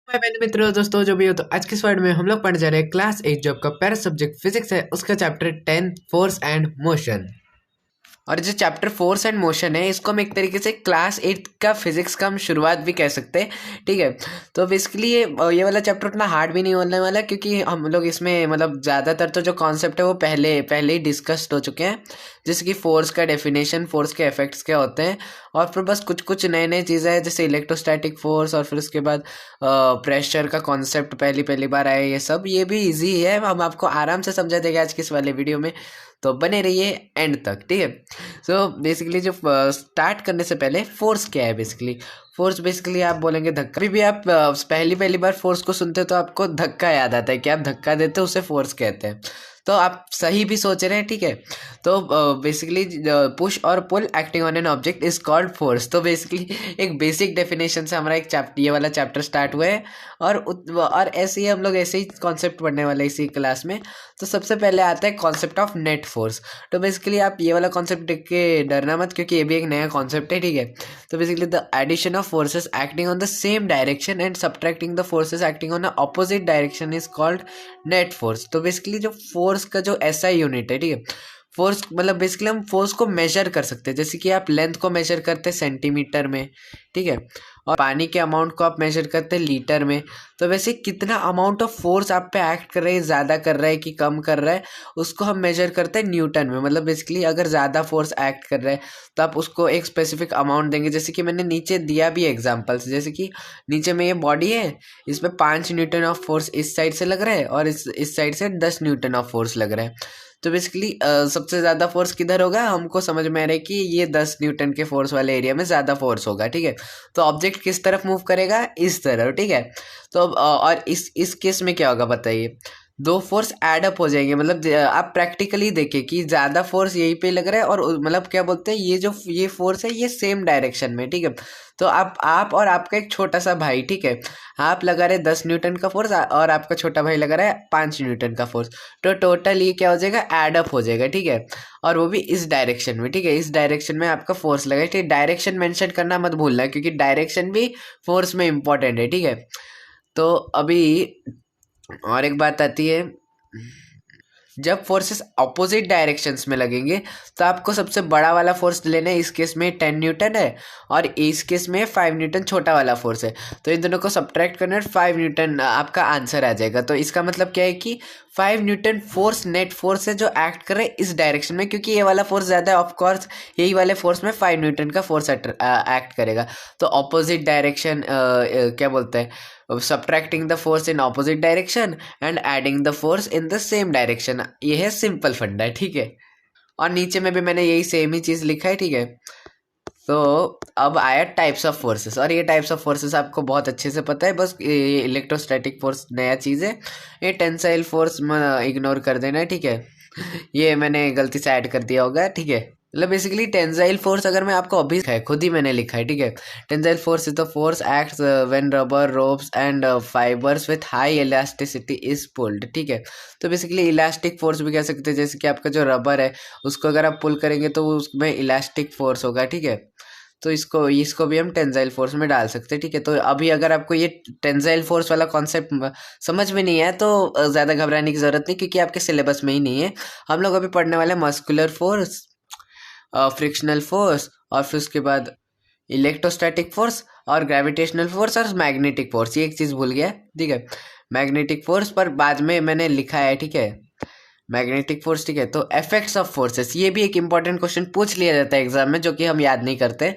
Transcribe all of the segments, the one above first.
हाय मेरे मित्रों दोस्तों जो भी हो तो आज के इस वर्ड में हम लोग पढ़ने जा रहे हैं क्लास 8 जो आपका पैरा सब्जेक्ट फिजिक्स है उसका चैप्टर 10 फोर्स एंड मोशन। और जो चैप्टर फोर्स एंड मोशन है इसको हम एक तरीके से क्लास 8 का फिजिक्स का हम शुरुआत भी कह सकते हैं। ठीक है, तो बेसिकली ये वाला चैप्टर उतना हार्ड भी नहीं होने वाला क्योंकि हम लोग इसमें मतलब ज़्यादातर तो जो कॉन्सेप्ट है वो पहले पहले ही डिस्कस्ड हो चुके हैं, जैसे कि फोर्स का डेफिनेशन, फोर्स के इफेक्ट्स क्या होते हैं, और फिर बस कुछ कुछ नए नए चीज़ें हैं जैसे इलेक्ट्रोस्टैटिक फोर्स, और फिर उसके बाद प्रेशर का कॉन्सेप्ट पहली पहली बार आया। ये सब ये भी इजी है, हम आपको आराम से समझा देंगे आज के इस वाले वीडियो में, तो बने रहिए एंड तक। ठीक है, सो बेसिकली जो स्टार्ट करने से पहले फोर्स क्या है। बेसिकली फोर्स बेसिकली आप बोलेंगे धक्का। अभी भी आप पहली पहली बार फोर्स को सुनते हो तो आपको धक्का याद आता है कि आप धक्का देते हो, उसे फोर्स कहते हैं। तो आप सही भी सोच रहे हैं। ठीक है, तो बेसिकली पुश और pull acting on an object is called force. तो बेसिकली एक बेसिक डेफिनेशन से हमारा एक चैप्टर, ये वाला चैप्टर स्टार्ट हुआ है। और ऐसे ही हम लोग ऐसे ही कॉन्सेप्ट पढ़ने वाले इसी क्लास में। तो सबसे पहले आता है कॉन्सेप्ट ऑफ नेट फोर्स। तो बेसिकली आप ये वाला कॉन्सेप्ट देख के डरना मत क्योंकि ये भी एक नया कॉन्सेप्ट है। ठीक है, तो basically the addition of forces acting on the same direction and subtracting the forces acting on the opposite direction is called net force. तो बेसिकली जो फोर्स का जो ऐसा यूनिट है, ठीक है, फोर्स मतलब बेसिकली हम फोर्स को मेजर कर सकते हैं, जैसे कि आप लेंथ को मेजर करते हैं सेंटीमीटर में। ठीक है, और पानी के अमाउंट को आप मेजर करते हैं लीटर में। तो वैसे कितना अमाउंट ऑफ फोर्स आप पे एक्ट कर रहे हैं, ज़्यादा कर रहा है कि कम कर रहा है, उसको हम मेजर करते हैं न्यूटन में। मतलब बेसिकली अगर ज़्यादा फोर्स एक्ट कर रहा है तो आप उसको एक स्पेसिफिक अमाउंट देंगे, जैसे कि मैंने नीचे दिया भी एग्जाम्पल्स, जैसे कि नीचे में ये बॉडी है, इसमें 5 न्यूटन ऑफ फोर्स इस साइड से लग रहा है और इस साइड से 10 न्यूटन ऑफ फोर्स लग रहा है। तो बेसिकली सबसे ज़्यादा फोर्स किधर होगा, हमको समझ में आ रहा है कि ये 10 न्यूटन के फोर्स वाले एरिया में ज़्यादा फोर्स होगा। ठीक है, तो ऑब्जेक्ट किस तरफ मूव करेगा, इस तरफ। ठीक है, तो अब और इस केस में क्या होगा बताइए, दो फोर्स एड अप हो जाएंगे। मतलब आप प्रैक्टिकली देखिए कि ज़्यादा फोर्स यहीं पे लग रहा है और मतलब क्या बोलते हैं, ये फोर्स है ये सेम डायरेक्शन में। ठीक है, तो आप और आपका एक छोटा सा भाई, ठीक है, आप लगा रहे 10 न्यूटन का फोर्स और आपका छोटा भाई लगा रहा है 5 न्यूटन का फोर्स। तो टोटल ये क्या हो जाएगा, एड अप हो जाएगा। ठीक है, और वो भी इस डायरेक्शन में। ठीक है, इस डायरेक्शन में आपका फोर्स लगा है। ठीक है, डायरेक्शन मेंशन करना मत भूलना क्योंकि डायरेक्शन भी फोर्स में इंपॉर्टेंट है। ठीक है, तो अभी और एक बात आती है, जब फोर्सेस अपोजिट डायरेक्शंस में लगेंगे तो आपको सबसे बड़ा वाला फोर्स लेना है। इस केस में 10 न्यूटन है और इस केस में 5 न्यूटन छोटा वाला फोर्स है। तो इन दोनों को सब्ट्रैक्ट करना है, 5 न्यूटन आपका आंसर आ जाएगा। तो इसका मतलब क्या है कि 5 न्यूटन फोर्स नेट फोर्स है जो एक्ट कर रहे हैं इस डायरेक्शन में, क्योंकि ये वाला फोर्स ज़्यादा है, ऑफकोर्स यही वाले फोर्स में 5 न्यूटन का फोर्स एक्ट करेगा। तो ऑपोजिट डायरेक्शन क्या बोलते हैं, subtracting the force in opposite direction and adding the force in the same direction। ये है सिंपल फंडा है। ठीक है, और नीचे में भी मैंने यही सेम ही चीज़ लिखा है। ठीक है, तो अब आया टाइप्स ऑफ फोर्सेस, और ये टाइप्स ऑफ फोर्सेस आपको बहुत अच्छे से पता है, बस ये इलेक्ट्रोस्टैटिक फोर्स नया चीज़ है, ये टेंसाइल फोर्स इग्नोर कर देना है। ठीक है, ये मैंने गलती से ऐड कर दिया होगा। ठीक है, मतलब बेसिकली टेंसाइल फोर्स अगर मैं आपको अभी है, खुद ही मैंने लिखा है। ठीक है, tensile force is the force acts when rubber ropes and fibres with high elasticity is pulled. ठीक है, तो बेसिकली इलास्टिक फोर्स भी कह सकते हैं, जैसे कि आपका जो रबर है उसको अगर आप पुल करेंगे तो उसमें इलास्टिक फोर्स होगा। ठीक है, तो इसको भी हम टेंसाइल फोर्स में डाल सकते हैं। ठीक है, तो अभी अगर आपको ये टेंसाइल फोर्स वाला कॉन्सेप्ट समझ में नहीं है तो ज़्यादा घबराने की ज़रूरत नहीं, क्योंकि आपके सिलेबस में ही नहीं है। हम लोग अभी पढ़ने वाले मस्कुलर फोर्स, फ्रिक्शनल फोर्स, और फिर उसके बाद इलेक्ट्रोस्टैटिक फोर्स और ग्रेविटेशनल फोर्स और मैग्नेटिक फोर्स। ये एक चीज़ भूल गया। ठीक है, मैग्नेटिक फोर्स पर बाद में मैंने लिखा है। ठीक है, मैग्नेटिक फोर्स। ठीक है, तो इफेक्ट्स ऑफ फोर्सेस, ये भी एक इंपॉर्टेंट क्वेश्चन पूछ लिया जाता है एग्जाम में, जो कि हम याद नहीं करते।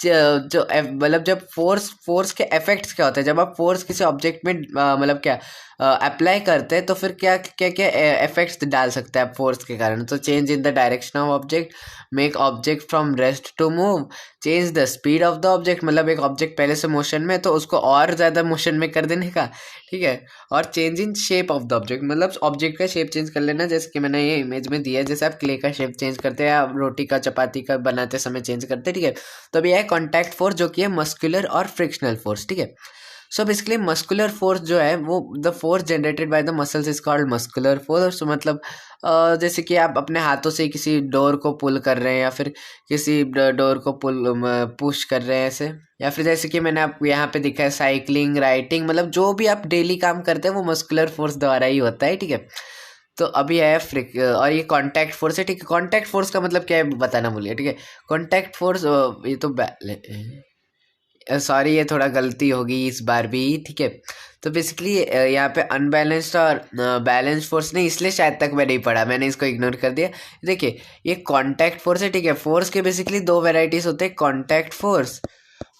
जो मतलब जब फोर्स के इफेक्ट्स क्या होते हैं, जब आप फोर्स किसी ऑब्जेक्ट में मतलब क्या अप्लाई करते हैं तो फिर क्या क्या क्या इफेक्ट्स डाल सकते हैं आप फोर्स के कारण। तो change in the direction of object, make object from rest to move, change the speed of the object, मतलब एक ऑब्जेक्ट पहले से मोशन में तो उसको और ज़्यादा मोशन में कर देने का। ठीक है, और change in shape of the object, मतलब ऑब्जेक्ट का शेप चेंज कर लेना, जैसे कि मैंने ये इमेज में दिया है, जैसे आप क्ले का शेप चेंज करते हैं या रोटी का चपाती का बनाते समय चेंज करते हैं। ठीक है, तो अभी है कॉन्टैक्ट फोर्स जो कि है मस्कुलर और फ्रिक्शनल फोर्स। ठीक है, सो बेसिकली मस्कुलर फोर्स जो है वो the force generated by the muscles is called muscular force. मतलब जैसे कि आप अपने हाथों से किसी डोर को पुल कर रहे हैं या फिर किसी डोर को पुश कर रहे हैं ऐसे, या फिर जैसे कि मैंने आप यहाँ पे दिखा है साइकिलिंग, राइटिंग, मतलब जो भी आप डेली काम करते हैं वो मस्कुलर फोर्स द्वारा ही होता है, ठीक है। तो अभी है फ्रिक और ये कांटेक्ट फोर्स है, ठीक है। कांटेक्ट फोर्स का मतलब क्या है बताना भूलिए, ठीक है। कांटेक्ट फोर्स ये तो सॉरी, ये थोड़ा गलती होगी इस बार भी, ठीक है। तो बेसिकली यहाँ पे अनबैलेंस्ड और बैलेंस्ड फोर्स नहीं, इसलिए शायद तक मैं नहीं पढ़ा, मैंने इसको इग्नोर कर दिया। देखिए ये कांटेक्ट फोर्स है, ठीक है। फोर्स के बेसिकली दो वेराइटीज होते हैं, कांटेक्ट फोर्स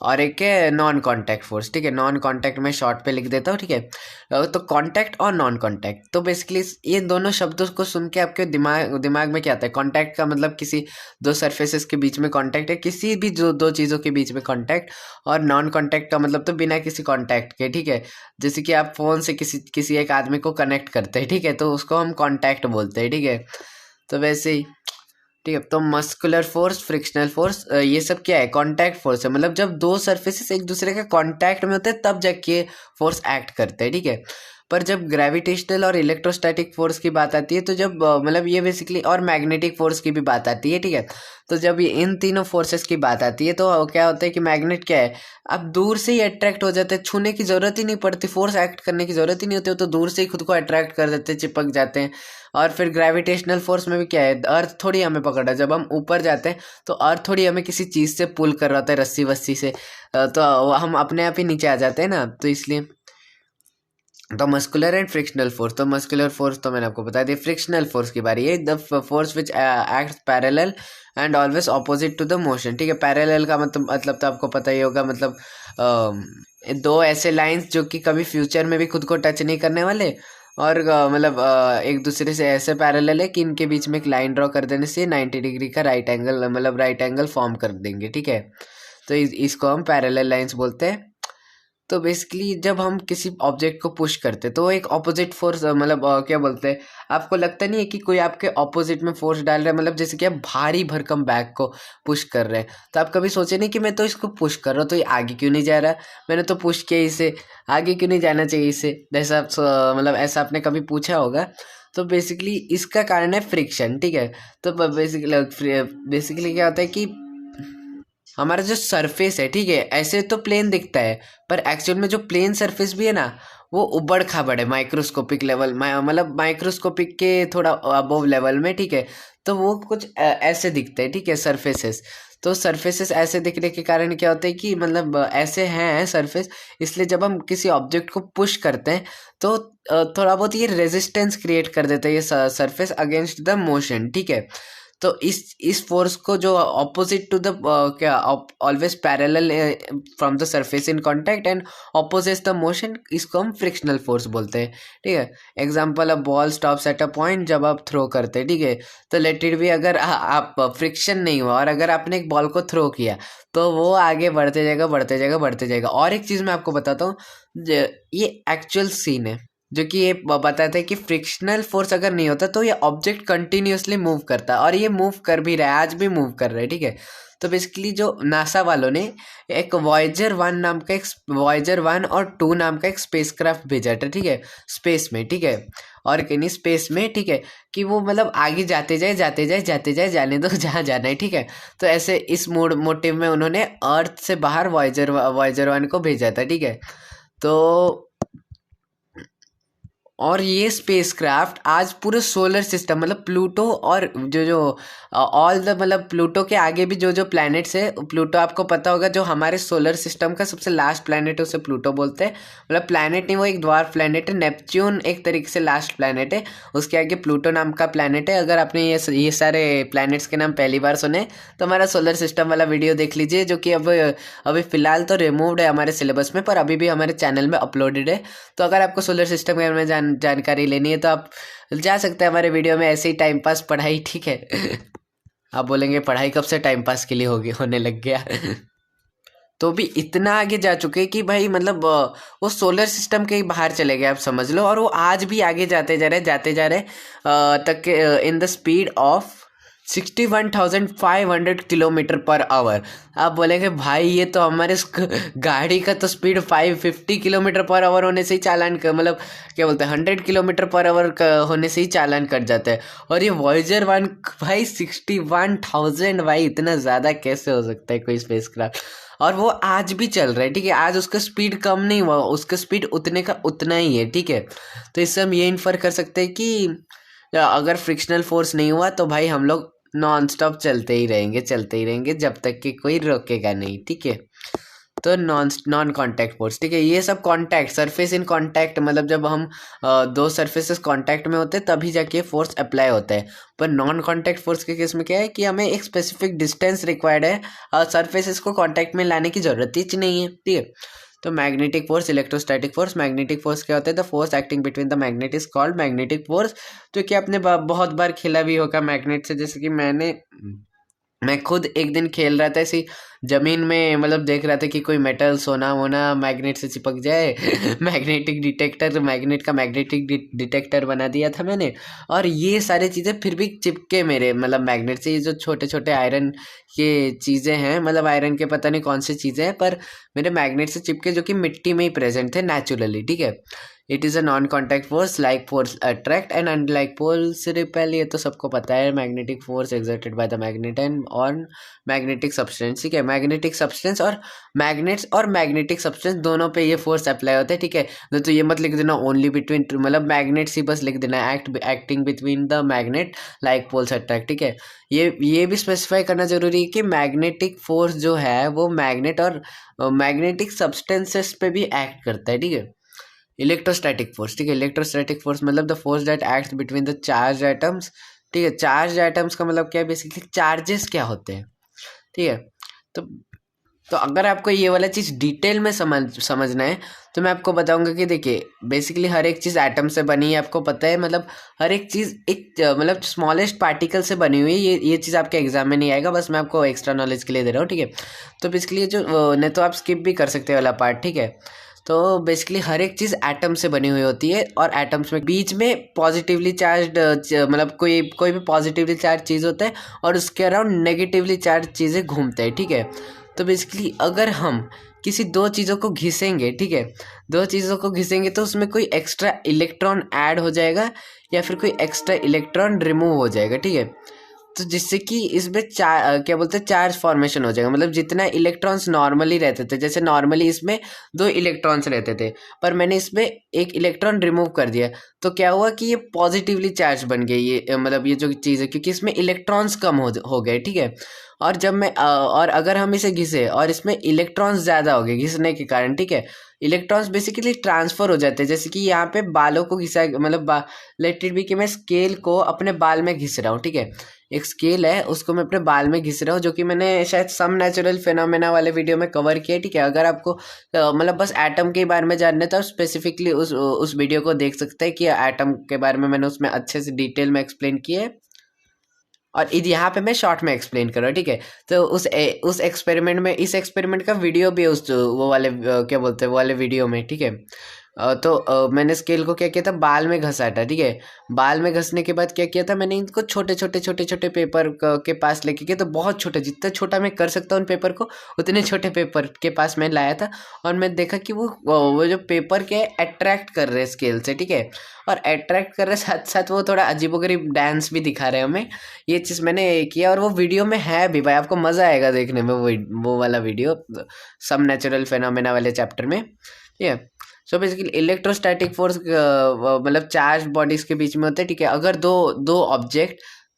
और एक है नॉन कांटेक्ट फोर्स, ठीक है। नॉन कांटेक्ट में शॉर्ट पे लिख देता हूँ, ठीक है। तो कांटेक्ट और नॉन कांटेक्ट, तो बेसिकली ये दोनों शब्दों को सुन के आपके दिमाग में क्या आता है? कांटेक्ट का मतलब किसी दो सरफेसेस के बीच में कांटेक्ट है, किसी भी जो दो चीज़ों के बीच में कांटेक्ट। और नॉन कांटेक्ट का मतलब तो बिना किसी कांटेक्ट के, ठीक है। जैसे कि आप फ़ोन से किसी एक आदमी को कनेक्ट करते हैं, ठीक है, तो उसको हम कांटेक्ट बोलते हैं, ठीक है। तो वैसे ही, ठीक है। तो मस्कुलर फोर्स, फ्रिक्शनल फोर्स, ये सब क्या है? कांटेक्ट फोर्स है। मतलब जब दो सरफेसेस एक दूसरे के कांटेक्ट में होते हैं तब जाके फोर्स एक्ट करते हैं, ठीक है। पर जब ग्रेविटेशनल और इलेक्ट्रोस्टैटिक फोर्स की बात आती है तो जब मतलब ये बेसिकली, और मैग्नेटिक फोर्स की भी बात आती है, ठीक है। तो जब ये इन तीनों फोर्सेस की बात आती है तो क्या होता है कि मैग्नेट क्या है, आप दूर से ही अट्रैक्ट हो जाते हैं, छूने की जरूरत ही नहीं पड़ती, फोर्स एक्ट करने की जरूरत ही नहीं होती, तो दूर से ही खुद को अट्रैक्ट कर देते हैं, चिपक जाते हैं। और फिर ग्रेविटेशनल फोर्स में भी क्या है, अर्थ थोड़ी हमें पकड़ रहा है, जब हम ऊपर जाते हैं तो अर्थ थोड़ी हमें किसी चीज़ से पुल कर रहा होता है, रस्सी वस्सी से, तो हम अपने आप ही नीचे आ जाते हैं ना, तो इसलिए। तो मस्कुलर एंड फ्रिक्शनल फोर्स, तो मस्कुलर फोर्स तो मैंने आपको बता दिया। फ्रिक्शनल फोर्स की बारी है, the force which act parallel and always opposite to the motion, ठीक है। पैरेलल का मतलब तो आपको पता ही होगा, मतलब दो ऐसे लाइंस जो कि कभी फ्यूचर में भी खुद को टच नहीं करने वाले, और मतलब एक दूसरे से ऐसे पैरेलल है कि इनके बीच में एक लाइन ड्रॉ कर देने से 90 डिग्री का राइट एंगल, मतलब राइट एंगल फॉर्म कर देंगे, ठीक है। तो इसको हम पैरेलल लाइंस बोलते हैं। तो बेसिकली जब हम किसी ऑब्जेक्ट को पुश करते हैं तो एक ऑपोजिट फोर्स, मतलब क्या बोलते हैं, आपको लगता नहीं है कि कोई आपके ऑपोजिट में फोर्स डाल रहा है? मतलब जैसे कि आप भारी भरकम बैग को पुश कर रहे हैं, तो आप कभी सोचे नहीं कि मैं तो इसको पुश कर रहा हूँ तो ये आगे क्यों नहीं जा रहा, मैंने तो पुश किया इसे, आगे क्यों नहीं जाना चाहिए इसे, ऐसा मतलब ऐसा आपने कभी पूछा होगा। तो बेसिकली इसका कारण है फ्रिक्शन, ठीक है। तो बेसिकली क्या होता है कि हमारा जो सरफेस है, ठीक है, ऐसे तो प्लेन दिखता है, पर एक्चुअल में जो प्लेन सरफेस भी है ना, वो उबड़ खाबड़ है माइक्रोस्कोपिक लेवल, मतलब माइक्रोस्कोपिक के थोड़ा अबव लेवल में, ठीक है। तो वो कुछ ऐसे दिखते हैं, ठीक है, सरफेसेस। तो सरफेसेस ऐसे दिखने के कारण क्या होता है कि मतलब ऐसे हैं सरफेस, इसलिए जब हम किसी ऑब्जेक्ट को पुश करते हैं तो थोड़ा बहुत ये रेजिस्टेंस क्रिएट कर देता है ये सरफेस अगेंस्ट द मोशन, ठीक है। तो इस फोर्स को जो ऑपोजिट टू द क्या always parallel from the surface in contact and opposite the motion, इसको हम फ्रिक्शनल फोर्स बोलते हैं, ठीक है। Example, a ball stops at a point, जब आप थ्रो करते हैं, ठीक है, तो लेट इट भी, अगर आप फ्रिक्शन नहीं हुआ और अगर आपने एक बॉल को थ्रो किया तो वो आगे बढ़ते जाएगा, बढ़ते जाएगा, बढ़ते जाएगा। और एक चीज़ मैं आपको बताता हूँ, ये एक्चुअल सीन है, जो कि ये बताता है कि फ्रिक्शनल फोर्स अगर नहीं होता तो ये ऑब्जेक्ट कंटिन्यूअसली मूव करता है, और ये मूव कर भी रहा है, आज भी मूव कर रहा है, ठीक है। तो बेसिकली जो नासा वालों ने एक वॉयजर 1 और 2 नाम का एक स्पेसक्राफ्ट भेजा था, ठीक है, स्पेस में, ठीक है, और कहीं स्पेस में, ठीक है, कि वो मतलब आगे जाते जाए, जाते जाए, जाते जाए, जाने दो जहाँ जाना है, ठीक है। तो ऐसे इस मोटिव में उन्होंने अर्थ से बाहर वॉयजर 1 को भेजा था, ठीक है। तो और ये स्पेसक्राफ्ट आज पूरे सोलर सिस्टम, मतलब प्लूटो और जो ऑल द, मतलब प्लूटो के आगे भी जो प्लैनेट्स है, प्लूटो आपको पता होगा जो हमारे सोलर सिस्टम का सबसे लास्ट प्लैनेट है उसे प्लूटो बोलते हैं। मतलब प्लैनेट नहीं, वो एक ड्वार्फ प्लैनेट है। नेपच्यून एक तरीके से लास्ट प्लैनेट है, उसके आगे प्लूटो नाम का प्लैनेट है। अगर आपने ये सारे प्लैनेट्स के नाम पहली बार सुने तो हमारा सोलर सिस्टम वाला वीडियो देख लीजिए, जो कि अभी फिलहाल तो रिमूव्ड है हमारे सिलेबस में, पर अभी भी हमारे चैनल में अपलोडेड है। तो अगर आपको सोलर सिस्टम के बारे में जानकारी लेनी है तो आप जा सकते हैं हमारे वीडियो में, ऐसे ही टाइम पास पढ़ाई, ठीक है। आप बोलेंगे पढ़ाई कब से टाइम पास के लिए होने लग गया। तो भी इतना आगे जा चुके हैं कि भाई मतलब वो सोलर सिस्टम के ही बाहर चले गए, आप समझ लो। और वो आज भी आगे जाते जा रहे तक in the speed of 61,500 kilometre per hour. आप बोलेंगे भाई ये तो हमारे गाड़ी का तो स्पीड 550 किलोमीटर पर आवर होने से ही चालान कर, मतलब क्या बोलते हैं 100 किलोमीटर पर आवर होने से ही चालान कट जाता है। और ये वॉयेजर 1 भाई 61,000, भाई इतना ज़्यादा कैसे हो सकता है कोई स्पेसक्राफ्ट। और वो आज भी चल रहा है, ठीक है, आज उसका स्पीड कम नहीं हुआ, उसका स्पीड उतने का उतना ही है, ठीक है। तो इससे हम ये इन्फर कर सकते हैं कि अगर फ्रिक्शनल फोर्स नहीं हुआ तो भाई हम लोग नॉन स्टॉप चलते ही रहेंगे जब तक कि कोई रोकेगा नहीं, ठीक है। तो नॉन कांटेक्ट फोर्स, ठीक है। ये सब कांटेक्ट, सरफेस इन कांटेक्ट, मतलब जब हम दो सरफेसेस कांटेक्ट में होते हैं तभी जाके फोर्स अप्लाई होता है। पर नॉन कांटेक्ट फोर्स के केस में क्या है कि हमें एक स्पेसिफिक डिस्टेंस रिक्वायर्ड है, सरफेसेस को कांटेक्ट में लाने की जरूरत ही नहीं है, ठीक है। तो magnetic force, electrostatic force. Magnetic force क्या होता है? The force acting between the magnet is called magnetic force. तो क्या आपने बहुत बार खेला भी होगा मैग्नेट से, जैसे कि मैं खुद एक दिन खेल रहा था ऐसी जमीन में, मतलब देख रहा था कि कोई मेटल सोना वोना मैग्नेट से चिपक जाए मैग्नेटिक डिटेक्टर, मैग्नेट का मैग्नेटिक डिटेक्टर बना दिया था मैंने। और ये सारी चीज़ें फिर भी चिपके मेरे, मतलब मैग्नेट से। ये जो छोटे छोटे आयरन के चीज़ें हैं, मतलब आयरन के पता नहीं कौन सी चीज़ें हैं, पर मेरे मैग्नेट से चिपके, जो कि मिट्टी में ही प्रेजेंट थे नेचुरली, ठीक है। It is a non contact force, like force attract and unlike poles repel. ये तो सबको पता है। Magnetic force exerted by the magnet and on magnetic substance, ठीक है। मैग्नेटिक सब्सटेंस और मैग्नेट्स और मैग्नेटिक सब्सटेंस दोनों पे ये फोर्स अप्लाई होता है, ठीक है। तो ये मत लिख देना ओनली बिटवीन, मतलब मैग्नेट्स ही बस लिख देना, acting between the magnet like poles attract, ठीक है। ये भी स्पेसिफाई करना जरूरी है कि मैग्नेटिक फोर्स जो है वो मैग्नेट और मैग्नेटिक सब्सटेंसेस पे भी एक्ट करता है, ठीक है। इलेक्ट्रोस्टैटिक फोर्स, ठीक है। इलेक्ट्रोस्टैटिक फोर्स मतलब the force that acts between the charge atoms, ठीक है। चार्ज एटम्स का मतलब क्या है? बेसिकली चार्जेस क्या होते हैं, ठीक है। तो तो अगर आपको ये वाला चीज़ डिटेल में समझना है तो मैं आपको बताऊंगा कि देखिए बेसिकली हर एक चीज़ एटम से बनी है, आपको पता है। मतलब हर एक चीज़ एक मतलब स्मॉलेस्ट पार्टिकल से बनी हुई है। ये चीज़ आपके एग्जाम में नहीं आएगा, बस मैं आपको एक्स्ट्रा नॉलेज के लिए दे रहा हूँ, ठीक है। तो बेसिकली जो नहीं तो आप स्किप भी कर सकते हैं वाला पार्ट, ठीक है। तो बेसिकली हर एक चीज़ एटम से बनी हुई होती है, और एटम्स में बीच में पॉजिटिवली चार्ज, मतलब कोई भी पॉजिटिवली चार्ज चीज़ होता है और उसके अराउंड नेगेटिवली चार्ज चीज़ें घूमते हैं, ठीक है। तो बेसिकली अगर हम किसी दो चीज़ों को घिसेंगे, ठीक है, दो चीज़ों को घिसेंगे तो उसमें कोई एक्स्ट्रा इलेक्ट्रॉन ऐड हो जाएगा या फिर कोई एक्स्ट्रा इलेक्ट्रॉन रिमूव हो जाएगा, ठीक है। तो जिससे कि इसमें क्या बोलते हैं, चार्ज फॉर्मेशन हो जाएगा। मतलब जितना इलेक्ट्रॉन्स नॉर्मली रहते थे, जैसे नॉर्मली इसमें 2 इलेक्ट्रॉन्स रहते थे, पर मैंने इसमें एक इलेक्ट्रॉन रिमूव कर दिया, तो क्या हुआ कि ये पॉजिटिवली चार्ज बन गई, ये मतलब ये जो चीज़ है, क्योंकि इसमें इलेक्ट्रॉन्स कम हो गए, ठीक है। और जब मैं और अगर हम इसे घिसे और इसमें इलेक्ट्रॉन्स ज़्यादा हो गए घिसने के कारण, ठीक है, इलेक्ट्रॉन्स बेसिकली ट्रांसफर हो जाते हैं। जैसे कि यहाँ पे बालों को घिसा, मतलब लेट इट बी कि मैं स्केल को अपने बाल में घिस रहा हूँ, ठीक है। एक स्केल है, उसको मैं अपने बाल में घिस रहा हूँ, जो कि मैंने शायद सम नेचुरल फिनोमेना वाले वीडियो में कवर किया, ठीक है। अगर आपको मतलब बस एटम के बारे में जानना है तो आप स्पेसिफिकली उस वीडियो को देख सकते हैं कि एटम के बारे में मैंने उसमें अच्छे से डिटेल में एक्सप्लेन किया है। और यहाँ पे मैं शॉर्ट में एक्सप्लेन कर रहा हूँ, ठीक है। तो उस एक्सपेरिमेंट में, इस एक्सपेरिमेंट का वीडियो भी उस वो वाले क्या बोलते हैं वो वाले वीडियो में, ठीक है। मैंने स्केल को क्या किया था, बाल में घसा था, ठीक है। बाल में घसने के बाद क्या किया था, मैंने इनको छोटे छोटे पेपर के पास लेके गया, तो बहुत छोटा, जितना छोटा मैं कर सकता हूँ उन पेपर को, उतने छोटे पेपर के पास मैं लाया था। और मैं देखा कि वो जो पेपर के अट्रैक्ट कर रहे हैं स्केल से, ठीक है। और अट्रैक्ट कर रहे साथ साथ वो थोड़ा अजीबोगरीब डांस भी दिखा रहे हैं हमें। ये चीज़ मैंने किया और वो वीडियो में है भी, भाई आपको मज़ा आएगा देखने में वो वाला वीडियो, सम नेचुरल फेनोमेना वाले चैप्टर में, ठीक है। सो बेसिकली इलेक्ट्रोस्टैटिक फोर्स मतलब चार्ज बॉडीज के बीच में होते हैं, ठीक है।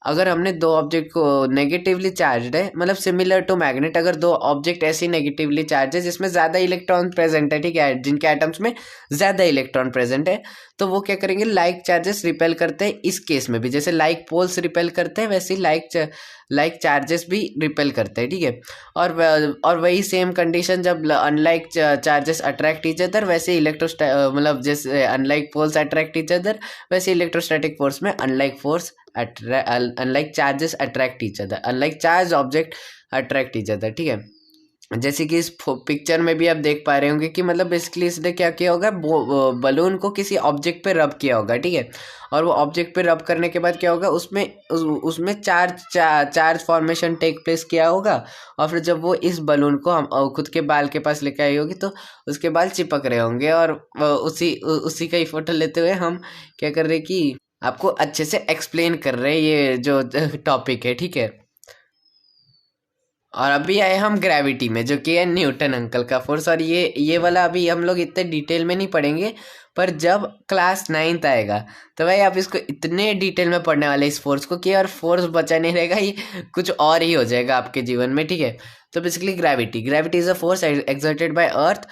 अगर हमने दो ऑब्जेक्ट को नेगेटिवली चार्ज है, मतलब सिमिलर टू मैग्नेट, अगर दो ऑब्जेक्ट ऐसे नेगेटिवली चार्ज है जिसमें ज़्यादा इलेक्ट्रॉन प्रेजेंट है, ठीक है, जिनके एटम्स में ज़्यादा इलेक्ट्रॉन प्रेजेंट है, तो वो क्या करेंगे, लाइक चार्जेस रिपेल करते हैं। इस केस में भी जैसे लाइक पोल्स रिपेल करते हैं, वैसे ही लाइक चार्जेस भी रिपेल करते हैं, ठीक है। और वही सेम कंडीशन जब unlike charges attract each other, वैसे मतलब जैसे unlike poles attract each other, वैसे इलेक्ट्रोस्टैटिक फोर्स में unlike charges attract each other, unlike charge object attract each other, ठीक है। जैसे कि इस पिक्चर में भी आप देख पा रहे होंगे कि मतलब बेसिकली इसने क्या किया होगा, बलून को किसी ऑब्जेक्ट पे रब किया होगा, ठीक है। और वो ऑब्जेक्ट पे रब करने के बाद क्या होगा, उसमें चार्ज फॉर्मेशन टेक प्लेस किया होगा। और फिर जब वो इस बलून को हम खुद के बाल के पास लेके आई होगी तो उसके बाल चिपक रहे होंगे। और उसी का ही फोटो लेते हुए हम क्या कर रहे हैं कि आपको अच्छे से एक्सप्लेन कर रहे हैं ये जो टॉपिक है, ठीक है। और अभी आए हम ग्रेविटी में, जो कि है न्यूटन अंकल का फोर्स। और ये वाला अभी हम लोग इतने डिटेल में नहीं पढ़ेंगे, पर जब क्लास 9th आएगा तो भाई आप इसको इतने डिटेल में पढ़ने वाले इस फोर्स को कि और फोर्स बचा नहीं रहेगा, ये कुछ और ही हो जाएगा आपके जीवन में, ठीक है। तो basically gravity is a force exerted by earth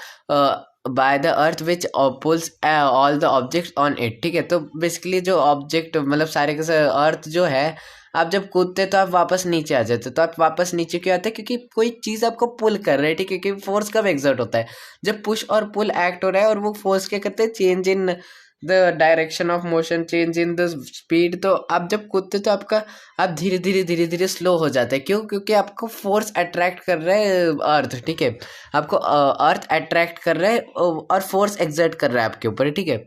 by the earth which pulls all the objects on it, ठीक है। तो बेसिकली जो ऑब्जेक्ट मतलब सारे के सारे अर्थ जो है, आप जब कूदते तो आप वापस नीचे आ जाते, तो आप वापस नीचे क्यों आते हैं, क्योंकि कोई चीज़ आपको पुल कर रही है, ठीक है। क्योंकि फोर्स कब एग्जर्ट होता है, जब पुश और पुल एक्ट हो रहा है, और वो फोर्स क्या करते हैं, change in the direction of motion, change in the speed. तो आप जब कूदते तो आप धीरे धीरे स्लो हो जाते हैं। क्यों? क्योंकि आपको फोर्स अट्रैक्ट कर रहा है अर्थ, ठीक है। आपको अर्थ अट्रैक्ट कर रहा है और फोर्स एग्जर्ट कर रहा है आपके ऊपर, ठीक है।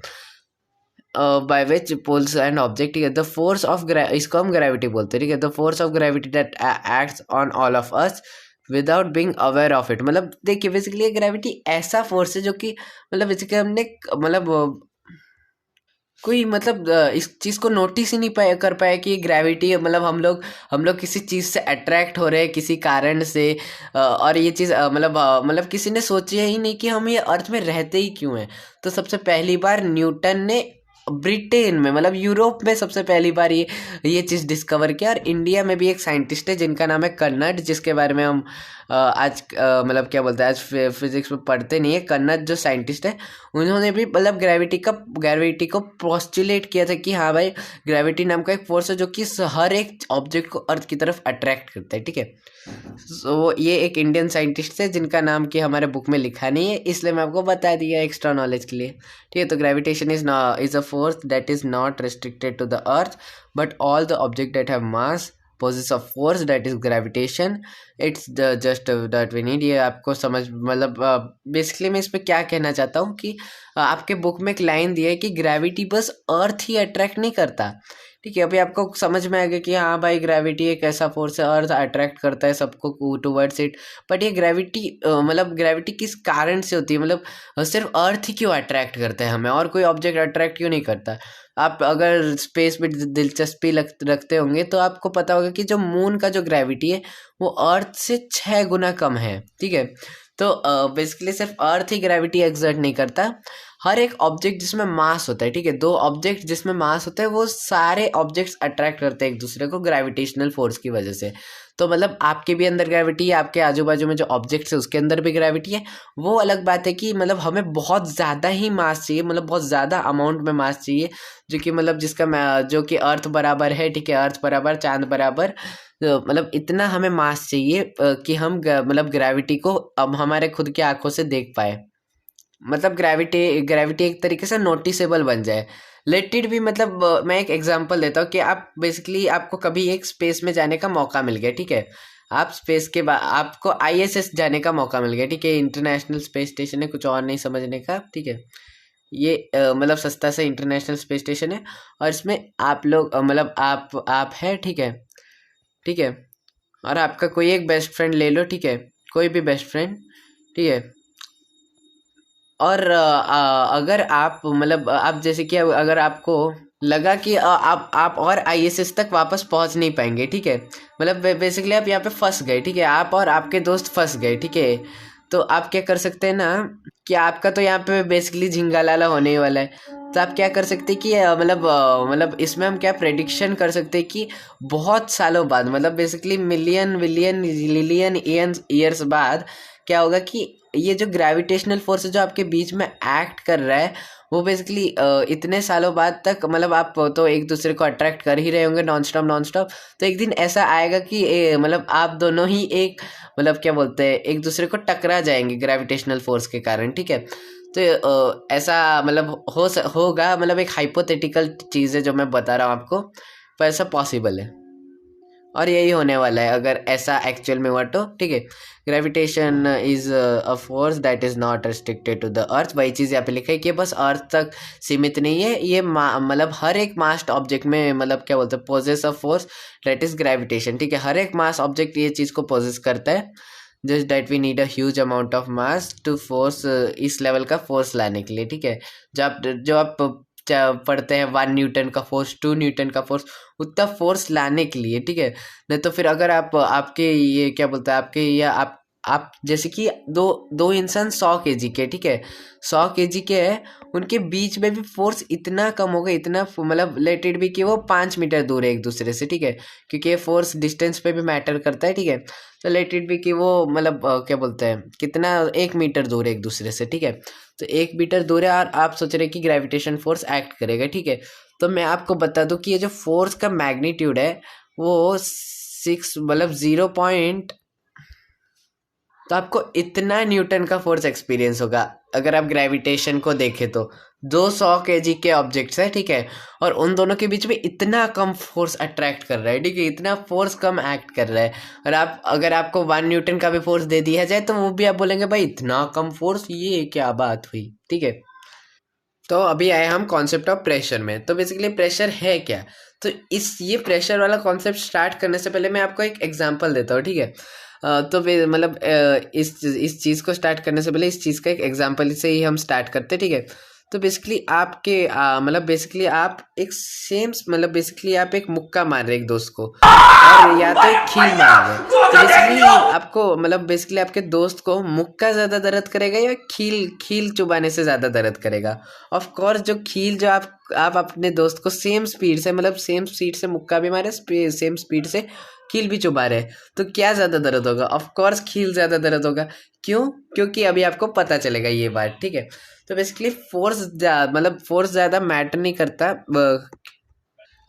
By which poles and object, ठीक है। द फोर्स ऑफ इसको हम ग्रेविटी बोलते हैं, ठीक है। The force of gravity that acts on all of us without being aware of it. मतलब देखिए बेसिकली ग्रेविटी ऐसा फोर्स है जो कि मतलब बेसिकली हमने मतलब कोई मतलब इस चीज़ को नोटिस ही नहीं कर पाया कि ये ग्रेविटी है। मतलब हम लोग किसी चीज़ से अट्रैक्ट हो रहे हैं किसी कारण से, और ये चीज़ मतलब किसी ने सोचा ही नहीं कि हम ये अर्थ में रहते ही क्यों हैं। तो सबसे पहली बार न्यूटन ने ब्रिटेन में मतलब यूरोप में सबसे पहली बार ये चीज़ डिस्कवर किया। और इंडिया में भी एक साइंटिस्ट है जिनका नाम है कन्नड, जिसके बारे में हम आज मतलब क्या बोलते हैं, आज फिजिक्स में पढ़ते नहीं है। कन्नड जो साइंटिस्ट है, उन्होंने भी मतलब ग्रेविटी को पोस्टुलेट किया था कि हाँ भाई, ग्रेविटी नाम का एक फोर्स है जो कि हर एक ऑब्जेक्ट को अर्थ की तरफ अट्रैक्ट करता है, ठीक है। सो ये एक इंडियन साइंटिस्ट है जिनका नाम कि हमारे बुक में लिखा नहीं है, इसलिए मैं आपको बता दिया एक्स्ट्रा नॉलेज के लिए, ठीक है। तो gravitation is a force that is not restricted to the earth but all the object that have mass possess a force that is gravitation. It's the just that we need। ये आपको समझ मतलब basically मैं इस पे क्या कहना चाहता हूँ कि आपके बुक में एक लाइन दिया है कि ग्रेविटी बस अर्थ ही अट्रैक्ट नहीं करता, ठीक है। अभी आपको समझ में आ गया कि हाँ भाई, ग्रेविटी एक ऐसा फोर्स है, अर्थ अट्रैक्ट करता है सबको टुवर्ड्स इट। बट ये ग्रेविटी मतलब ग्रेविटी किस कारण से होती है, मतलब सिर्फ अर्थ ही क्यों अट्रैक्ट करता है हमें, और कोई ऑब्जेक्ट अट्रैक्ट क्यों नहीं करता। आप अगर स्पेस में दिलचस्पी रखते होंगे तो आपको पता होगा कि जो मून का जो ग्रेविटी है वो अर्थ से 6 गुना कम है, ठीक है। तो बेसिकली सिर्फ अर्थ ही ग्रेविटी एक्सर्ट नहीं करता, हर एक ऑब्जेक्ट जिसमें मास होता है, ठीक है। 2 ऑब्जेक्ट जिसमें मास होता है वो सारे ऑब्जेक्ट्स अट्रैक्ट करते हैं एक दूसरे को ग्रेविटेशनल फोर्स की वजह से। तो मतलब आपके भी अंदर ग्रेविटी है, आपके आजू बाजू में जो ऑब्जेक्ट्स है उसके अंदर भी ग्रेविटी है। वो अलग बात है कि मतलब हमें बहुत ज़्यादा ही मास चाहिए, मतलब बहुत ज़्यादा अमाउंट में मास चाहिए, जो कि मतलब जो कि अर्थ बराबर है, ठीक है। अर्थ बराबर, चांद बराबर, तो मतलब इतना हमें मास चाहिए कि हम मतलब ग्रेविटी को अब हमारे खुद की आंखों से देख पाए। मतलब ग्रेविटी एक तरीके से नोटिसेबल बन जाए। लेट इट भी मतलब मैं एक एग्जांपल देता हूँ कि आप बेसिकली आपको कभी एक स्पेस में जाने का मौका मिल गया, ठीक है। आप स्पेस के बाद आपको आईएसएस जाने का मौका मिल गया, ठीक है। इंटरनेशनल स्पेस स्टेशन है, कुछ और नहीं समझने का, ठीक है। ये मतलब सस्ता सा इंटरनेशनल स्पेस स्टेशन है, और इसमें आप लोग मतलब आप है, ठीक है, ठीक है। और आपका कोई एक बेस्ट फ्रेंड ले लो, ठीक है, कोई भी बेस्ट फ्रेंड, ठीक है। और अगर आप मतलब आप जैसे कि अगर आपको लगा कि आप और आईएसएस तक वापस पहुंच नहीं पाएंगे, ठीक है। मतलब बेसिकली आप यहाँ पे फंस गए, ठीक है। आप और आपके दोस्त फंस गए, ठीक है। तो आप क्या कर सकते हैं ना कि आपका तो यहाँ पे बेसिकली झिंगा लाला होने ही वाला है। तो आप क्या कर सकते हैं कि मतलब इसमें हम क्या प्रेडिक्शन कर सकते हैं कि बहुत सालों बाद, मतलब बेसिकली मिलियन विलियन लिलियन ईयर्स बाद क्या होगा कि ये जो ग्रेविटेशनल फोर्स जो आपके बीच में एक्ट कर रहा है वो बेसिकली इतने सालों बाद तक मतलब आप तो एक दूसरे को अट्रैक्ट कर ही रहे होंगे नॉन स्टॉप। तो एक दिन ऐसा आएगा कि मतलब आप दोनों ही एक मतलब क्या बोलते हैं, एक दूसरे को टकरा जाएंगे ग्रेविटेशनल फोर्स के कारण, ठीक है। तो ऐसा मतलब होगा, मतलब एक हाइपोथेटिकल चीज़ है जो मैं बता रहा हूँ आपको, पर ऐसा पॉसिबल है। और यही होने वाला है अगर ऐसा एक्चुअल में हुआ तो, ठीक है। Gravitation is a force that is not restricted to the earth. वही चीज़ यहाँ पे लिखा है कि बस अर्थ तक सीमित नहीं है, ये मतलब हर एक मास ऑब्जेक्ट में मतलब क्या बोलते हैं possess a force that is gravitation, ठीक है। हर एक मास ऑब्जेक्ट ये चीज़ को पोजेस करता है, just that we need a huge amount of mass to force, इस लेवल का फोर्स लाने के लिए, ठीक है। जो आप पढ़ते हैं 1 न्यूटन का फोर्स, 2 न्यूटन का फोर्स, उतना फोर्स लाने के लिए, ठीक है। नहीं तो फिर अगर आप आपके ये क्या बोलते हैं आपके या आप जैसे कि दो दो इंसान 100 kg के, ठीक है, 100 kg के हैं, उनके बीच में भी फोर्स इतना कम होगा, इतना मतलब लेट इट बी कि वो 5 मीटर दूर है एक दूसरे से, ठीक है, क्योंकि ये फोर्स डिस्टेंस पे भी मैटर करता है, ठीक है। तो लेट इट बी कि वो मतलब क्या बोलते हैं कितना 1 मीटर दूर है एक दूसरे से, ठीक है। तो 1 मीटर दूर है और आप सोच रहे हैं कि ग्रेविटेशन फोर्स एक्ट करेगा, ठीक है। तो मैं आपको बता दूं कि ये जो फोर्स का मैग्नीट्यूड है वो 6 मतलब 0 तो आपको इतना न्यूटन का फोर्स एक्सपीरियंस होगा अगर आप ग्रेविटेशन को देखें तो। 200 kg के ऑब्जेक्ट्स है, ठीक है, और उन दोनों के बीच में इतना कम फोर्स अट्रैक्ट कर रहा है, ठीक है, इतना फोर्स कम एक्ट कर रहा है। और आप अगर आपको 1 न्यूटन का भी फोर्स दे दिया जाए तो वो भी आप बोलेंगे भाई इतना कम फोर्स, ये क्या बात हुई, ठीक है। तो अभी आए हम कॉन्सेप्ट ऑफ प्रेशर में। तो बेसिकली प्रेशर है क्या, तो इस ये प्रेशर वाला कॉन्सेप्ट स्टार्ट करने से पहले मैं आपको एक एग्जांपल देता हूँ, ठीक है। तो मतलब इस चीज़ को स्टार्ट करने से पहले इस चीज़ का एक एग्जांपल से ही हम स्टार्ट करते हैं, ठीक है। तो बेसिकली आपके मतलब बेसिकली आप एक सेम मतलब बेसिकली आप एक मुक्का मार रहे हैं एक दोस्त को, और या तो एक खील मार रहे हैं, तो बेसिकली आपको मतलब बेसिकली आपके दोस्त को मुक्का ज़्यादा दर्द करेगा या खील खील चुबाने से ज़्यादा दर्द करेगा। ऑफ कोर्स जो खील जो आप अपने दोस्त को सेम स्पीड से मतलब सेम स्पीड से मुक्का भी मारे, सेम स्पीड से कील भी चुबा रहे, तो क्या ज़्यादा दर्द होगा, ऑफ कोर्स खील ज़्यादा दर्द होगा। क्यों? क्योंकि अभी आपको पता चलेगा ये बात, ठीक है। तो बेसिकली फोर्स मतलब फोर्स ज़्यादा मैटर नहीं करता।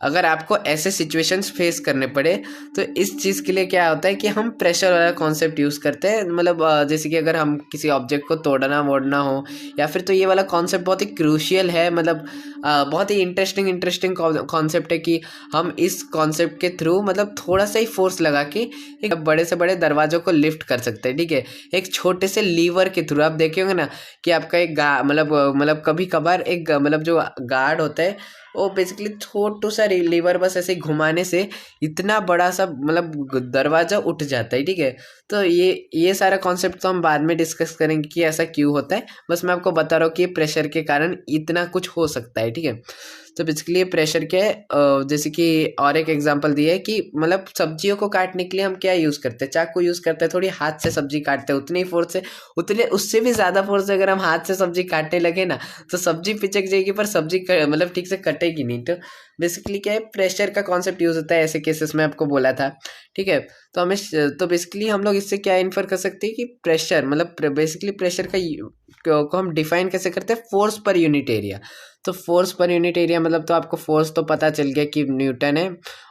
अगर आपको ऐसे सिचुएशंस फेस करने पड़े तो इस चीज़ के लिए क्या होता है कि हम प्रेशर वाला कॉन्सेप्ट यूज़ करते हैं, मतलब जैसे कि अगर हम किसी ऑब्जेक्ट को तोड़ना वोड़ना हो या फिर, तो ये वाला कॉन्सेप्ट बहुत ही क्रूशियल है, मतलब बहुत ही इंटरेस्टिंग कॉन्सेप्ट है कि हम इस कॉन्सेप्ट के थ्रू मतलब थोड़ा सा ही फोर्स लगा के एक बड़े से बड़े दरवाज़ों को लिफ्ट कर सकते हैं, ठीक है। एक छोटे से लीवर के थ्रू आप देखे होंगे ना कि आपका एक मतलब कभी कभार एक मतलब जो गार्ड होता है वो बेसिकली छोटू सा लीवर बस ऐसे घुमाने से इतना बड़ा सा मतलब दरवाजा उठ जाता है, ठीक है। तो ये सारा कॉन्सेप्ट तो हम बाद में डिस्कस करेंगे कि ऐसा क्यों होता है, बस मैं आपको बता रहा हूँ कि प्रेशर के कारण इतना कुछ हो सकता है, ठीक है। तो बेसिकली प्रेशर के जैसे कि और एक एग्जांपल दिया है कि मतलब सब्जियों को काटने के लिए हम क्या यूज़ करते हैं, चाकू यूज़ करते हैं, थोड़ी हाथ से सब्जी काटते हैं, उतनी ही फोर्स से, उतने उससे भी ज़्यादा फोर्स से अगर हम हाथ से सब्जी काटने लगे ना तो सब्जी पिचक जाएगी पर सब्जी मतलब ठीक से कटेगी नहीं। तो बेसिकली क्या है, प्रेशर का कॉन्सेप्ट यूज़ होता है ऐसे केसेस में, आपको बोला था, ठीक है। तो हमें तो बेसिकली हम लोग इससे क्या इन्फर कर सकते हैं कि प्रेशर मतलब बेसिकली प्रेशर को हम डिफाइन कैसे करते हैं, फोर्स पर यूनिट एरिया। तो फोर्स पर यूनिट एरिया मतलब तो आपको फोर्स तो पता चल गया कि न्यूटन है,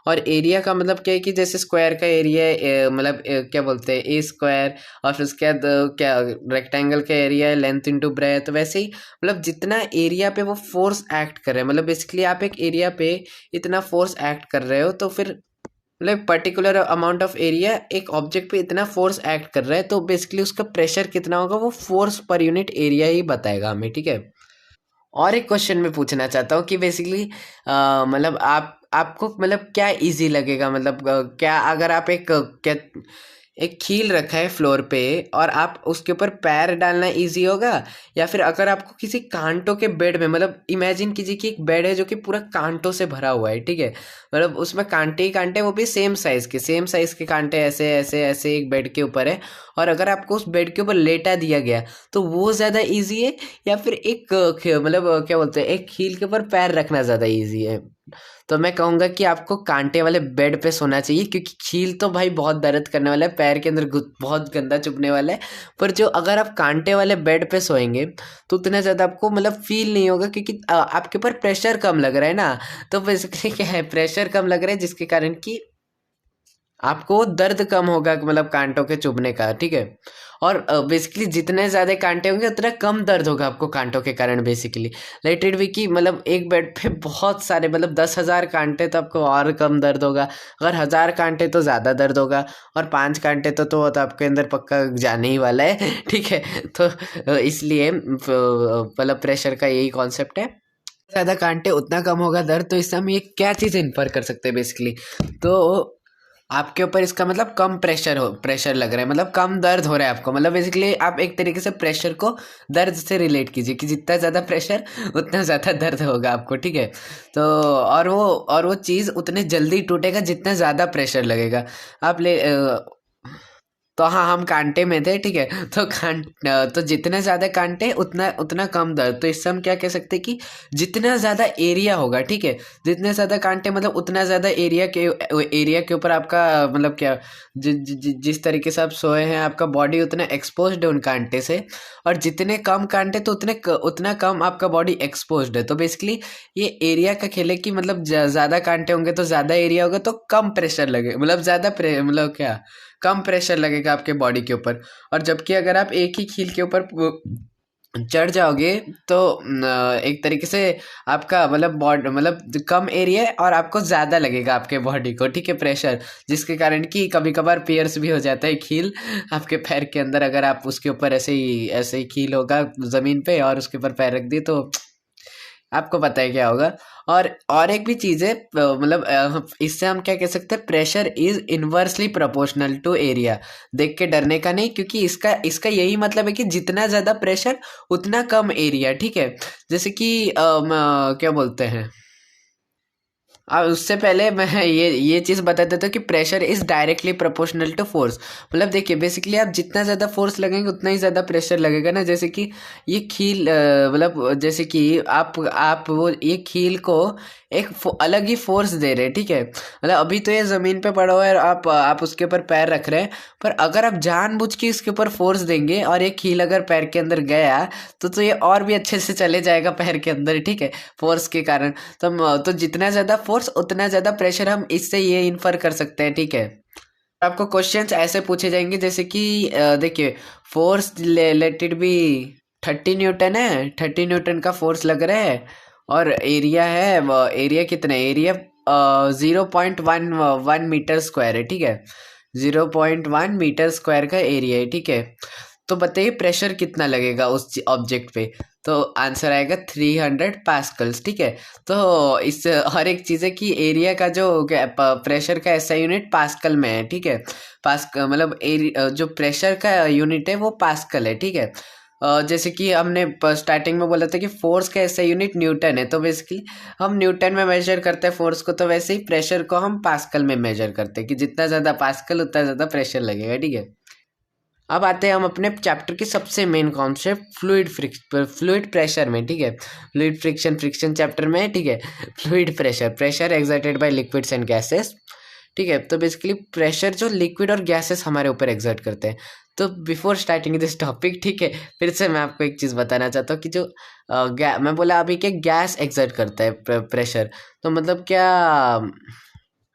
और एरिया का मतलब क्या है कि जैसे स्क्वायर का एरिया है मतलब क्या बोलते हैं ए स्क्वायर, और फिर उसके बाद क्या रेक्टेंगल का एरिया है लेंथ इंटू ब्रेथ, तो वैसे ही मतलब जितना एरिया पे वो फोर्स एक्ट कर रहे हैं, मतलब बेसिकली आप एक एरिया पे इतना फोर्स एक्ट कर रहे हो तो फिर मतलब पर्टिकुलर अमाउंट ऑफ एरिया एक ऑब्जेक्ट पे इतना फोर्स एक्ट कर रहा है, तो बेसिकली उसका प्रेशर कितना होगा वो फोर्स पर यूनिट एरिया ही बताएगा हमें, ठीक है। और एक क्वेश्चन मैं पूछना चाहता हूँ कि बेसिकली मतलब आपको मतलब क्या इजी लगेगा, मतलब क्या अगर आप क्या एक खील रखा है फ्लोर पे और आप उसके ऊपर पैर डालना इजी होगा, या फिर अगर आपको किसी कांटों के बेड में मतलब इमेजिन कीजिए कि एक बेड है जो कि पूरा कांटों से भरा हुआ है, ठीक है, मतलब उसमें कांटे ही कांटे, वो भी सेम साइज के कांटे ऐसे ऐसे ऐसे एक बेड के ऊपर है, और अगर आपको उस बेड के ऊपर लेटा दिया गया तो वो ज़्यादा इजी है या फिर एक मतलब क्या बोलते हैं एक हील के ऊपर पैर रखना ज़्यादा इजी है। तो मैं कहूँगा कि आपको कांटे वाले बेड पे सोना चाहिए, क्योंकि हील तो भाई बहुत दर्द करने वाला है, पैर के अंदर बहुत गंदा चुभने वाला है। पर जो अगर आप कांटे वाले बेड पे सोएंगे तो उतना ज़्यादा आपको मतलब फील नहीं होगा, क्योंकि आपके ऊपर प्रेशर कम लग रहा है ना। तो बेसिकली क्या है, प्रेशर कम लग रहा है जिसके कारण कि आपको दर्द कम होगा मतलब कांटों के चुभने का, ठीक है। और बेसिकली जितने ज़्यादा कांटे होंगे उतना कम दर्द होगा आपको कांटों के कारण बेसिकली। लेट इट बी कि मतलब एक बेड पे बहुत सारे मतलब 10,000 कांटे तो आपको और कम दर्द होगा, अगर 1,000 कांटे तो ज़्यादा दर्द होगा, और 5 कांटे तो आपके अंदर पक्का जाने ही वाला है ठीक है। तो इसलिए मतलब प्रेशर का यही कॉन्सेप्ट है, ज़्यादा कांटे उतना कम होगा दर्द। तो इससे हम ये क्या चीज़ इन्फर कर सकते हैं बेसिकली, तो आपके ऊपर इसका मतलब कम प्रेशर लग रहा है, मतलब कम दर्द हो रहा है आपको। मतलब बेसिकली आप एक तरीके से प्रेशर को दर्द से रिलेट कीजिए कि जितना ज़्यादा प्रेशर उतना ज़्यादा दर्द होगा आपको, ठीक है। तो और वो चीज़ उतने जल्दी टूटेगा जितना ज़्यादा प्रेशर लगेगा। आप ले तो हाँ, हम कांटे में थे, ठीक है। तो जितने ज़्यादा कांटे उतना उतना कम दर्द। तो इससे हम क्या कह सकते हैं कि जितना ज़्यादा एरिया होगा, ठीक है, जितने ज़्यादा कांटे मतलब उतना ज़्यादा एरिया के ऊपर आपका मतलब क्या जिस तरीके से आप सोए हैं आपका बॉडी उतना एक्सपोज्ड है उन कांटे से, और जितने कम कांटे तो उतना कम आपका बॉडी एक्सपोज्ड है। तो बेसिकली ये एरिया का खेल है कि मतलब ज़्यादा कांटे होंगे तो ज़्यादा एरिया होगा तो कम प्रेशर लगे, मतलब मतलब क्या कम प्रेशर लगेगा आपके बॉडी के ऊपर। और जबकि अगर आप एक ही कील के ऊपर चढ़ जाओगे तो एक तरीके से आपका मतलब मतलब कम एरिया है और आपको ज़्यादा लगेगा आपके बॉडी को, ठीक है, प्रेशर, जिसके कारण कि कभी कभार पियर्स भी हो जाता है कील आपके पैर के अंदर। अगर आप उसके ऊपर ऐसे ही कील होगा ज़मीन पे और उसके ऊपर पैर रख दिए तो आपको पता है क्या होगा। और एक भी चीज़ है मतलब इससे हम क्या कह सकते हैं, pressure is inversely proportional to area. देख के डरने का नहीं, क्योंकि इसका यही मतलब है कि जितना ज़्यादा प्रेशर उतना कम एरिया, ठीक है। जैसे कि क्या बोलते हैं, अब उससे पहले मैं ये चीज़ बता देता हूँ कि pressure is directly proportional to force. मतलब देखिए बेसिकली आप जितना ज़्यादा फोर्स लगेंगे उतना ही ज़्यादा प्रेशर लगेगा ना। जैसे कि ये कील मतलब जैसे कि आप वो ये कील को एक अलग ही फोर्स दे रहे हैं, ठीक है। मतलब अभी तो ये ज़मीन पे पड़ा हुआ है और आप उसके ऊपर पैर रख रहे हैं, पर अगर आप जानबूझ के इसके ऊपर फोर्स देंगे और ये कील अगर पैर के अंदर गया तो ये और भी अच्छे से चले जाएगा पैर के अंदर, ठीक है, फोर्स के कारण। तो जितना ज़्यादा फोर्स उतना ज़्यादा प्रेशर, हम इससे ये इन्फर कर सकते हैं, ठीक है। आपको क्वेश्चंस ऐसे पूछे जाएंगे जैसे कि देखिए force let it be 30 Newton है, 30 न्यूटन का फोर्स लग रहा है, और एरिया है, एरिया कितना है, एरिया 0.11 मीटर स्क्वायर है, ठीक है, 0.1 मीटर स्क्वायर का एरिया है, ठीक है। तो बताइए प्रेशर कितना लगेगा उस ऑब्जेक्ट पे, तो आंसर आएगा 300 पास्कल्स, ठीक है। तो इस हर एक चीज़ है कि एरिया का जो प्रेशर का ऐसा यूनिट पास्कल में है, ठीक है। पास्कल मतलब जो प्रेशर का यूनिट है वो पास्कल है, ठीक है। जैसे कि हमने स्टार्टिंग में बोला था कि फोर्स का ऐसा यूनिट न्यूटन है, तो बेसिकली हम न्यूटन में मेजर करते हैं फोर्स को, तो वैसे ही प्रेशर को हम पास्कल में मेजर करते हैं कि जितना ज़्यादा पास्कल उतना ज़्यादा प्रेशर लगेगा, ठीक है। अब आते हैं हम अपने चैप्टर की सबसे मेन कॉन्सेप्ट फ्लूइड प्रेशर में, ठीक है। फ्रिक्शन चैप्टर में, ठीक है। Fluid pressure exerted bye liquids and gases, ठीक है। तो बेसिकली प्रेशर जो लिक्विड और गैसेस हमारे ऊपर एक्सर्ट करते हैं। तो बिफोर स्टार्टिंग दिस टॉपिक, ठीक है, फिर से मैं आपको एक चीज़ बताना चाहता हूँ कि जो मैं बोला अभी कि गैस एक्सर्ट करता है प्रेशर, तो मतलब क्या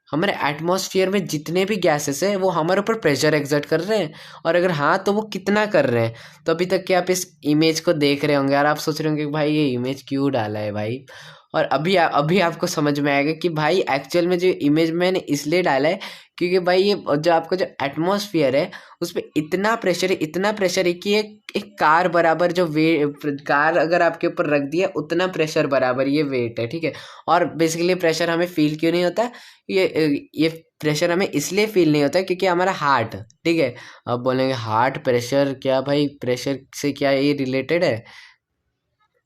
हमारे एटमॉस्फेयर में जितने भी गैसेस हैं वो हमारे ऊपर प्रेशर एक्सर्ट कर रहे हैं, और अगर हाँ तो वो कितना कर रहे हैं। तो अभी तक कि आप इस इमेज को देख रहे होंगे और आप सोच रहे होंगे कि भाई ये इमेज क्यों डाला है भाई, और अभी आपको समझ में आएगा कि भाई एक्चुअल में जो इमेज मैंने इसलिए डाला है क्योंकि भाई ये जो आपका जो एटमॉस्फेयर है उस पर इतना प्रेशर है कि एक कार बराबर जो कार अगर आपके ऊपर रख दिया उतना प्रेशर बराबर ये वेट है, ठीक है। और बेसिकली प्रेशर हमें फील क्यों नहीं होता, ये प्रेशर हमें इसलिए फील नहीं होता क्योंकि हमारा हार्ट, ठीक है। अब बोलेंगे हार्ट प्रेशर क्या भाई, प्रेशर से क्या ये रिलेटेड है?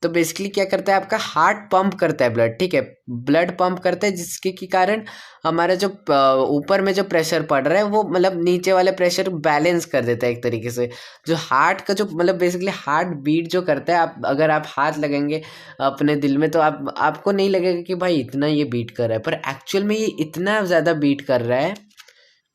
तो बेसिकली क्या करता है, आपका हार्ट पंप करता है ब्लड, ठीक है, ब्लड पंप करता है, जिसके के कारण हमारा जो ऊपर में जो प्रेशर पड़ रहा है वो मतलब नीचे वाले प्रेशर बैलेंस कर देता है एक तरीके से। जो हार्ट का जो मतलब बेसिकली हार्ट बीट जो करता है, आप अगर आप हाथ लगेंगे अपने दिल में तो आपको नहीं लगेगा कि भाई इतना ये बीट कर रहा है, पर एक्चुअल में ये इतना ज़्यादा बीट कर रहा है